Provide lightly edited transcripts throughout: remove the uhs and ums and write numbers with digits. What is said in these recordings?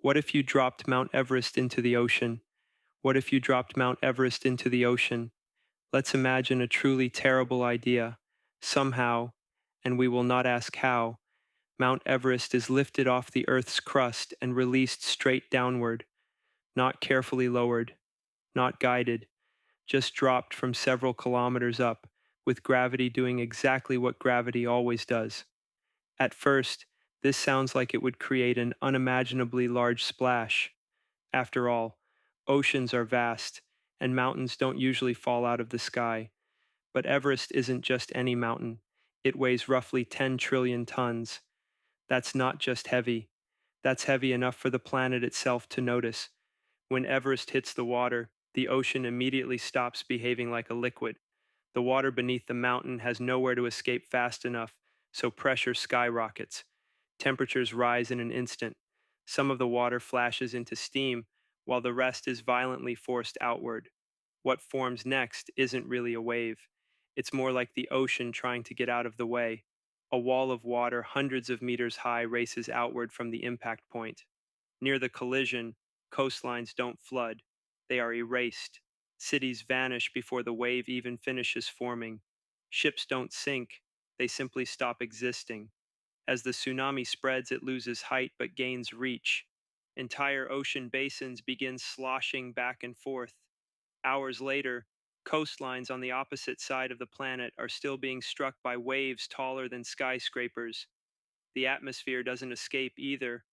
What if you dropped Mount Everest into the ocean? What if you dropped Mount Everest into the ocean? Let's imagine a truly terrible idea. Somehow, and we will not ask how, Mount Everest is lifted off the Earth's crust and released straight downward, not carefully lowered, not guided, just dropped from several kilometers up, with gravity doing exactly what gravity always does. At first, this sounds like it would create an unimaginably large splash. After all, oceans are vast, and mountains don't usually fall out of the sky. But Everest isn't just any mountain. It weighs roughly 10 trillion tons. That's not just heavy. That's heavy enough for the planet itself to notice. When Everest hits the water, the ocean immediately stops behaving like a liquid. The water beneath the mountain has nowhere to escape fast enough, so pressure skyrockets. Temperatures rise in an instant. Some of the water flashes into steam, while the rest is violently forced outward. What forms next isn't really a wave. It's more like the ocean trying to get out of the way. A wall of water hundreds of meters high races outward from the impact point. Near the collision, coastlines don't flood. They are erased. Cities vanish before the wave even finishes forming. Ships don't sink. They simply stop existing. As the tsunami spreads, it loses height but gains reach. Entire ocean basins begin sloshing back and forth. Hours later, coastlines on the opposite side of the planet are still being struck by waves taller than skyscrapers. The atmosphere doesn't escape either.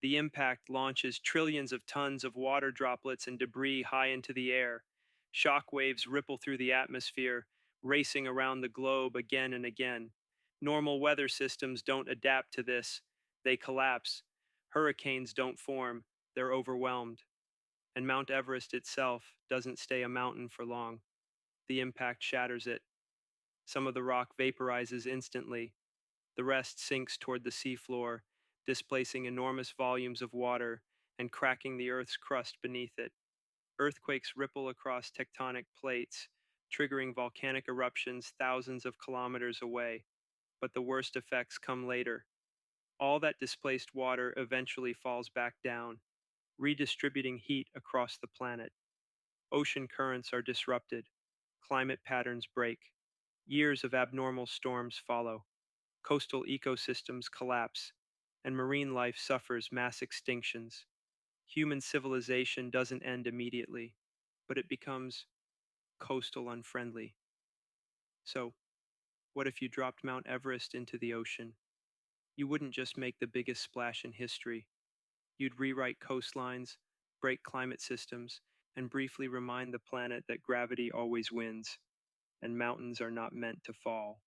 The impact launches trillions of tons of water droplets and debris high into the air. Shockwaves ripple through the atmosphere, racing around the globe again and again. Normal weather systems don't adapt to this. They collapse. Hurricanes don't form. They're overwhelmed. And Mount Everest itself doesn't stay a mountain for long. The impact shatters it. Some of the rock vaporizes instantly. The rest sinks toward the seafloor, displacing enormous volumes of water and cracking the Earth's crust beneath it. Earthquakes ripple across tectonic plates, triggering volcanic eruptions thousands of kilometers away. But the worst effects come later. All that displaced water eventually falls back down, redistributing heat across the planet. Ocean currents are disrupted. Climate patterns break. Years of abnormal storms follow. Coastal ecosystems collapse, and marine life suffers mass extinctions. Human civilization doesn't end immediately, but it becomes coastal unfriendly. So, what if you dropped Mount Everest into the ocean? You wouldn't just make the biggest splash in history. You'd rewrite coastlines, break climate systems, and briefly remind the planet that gravity always wins, and mountains are not meant to fall.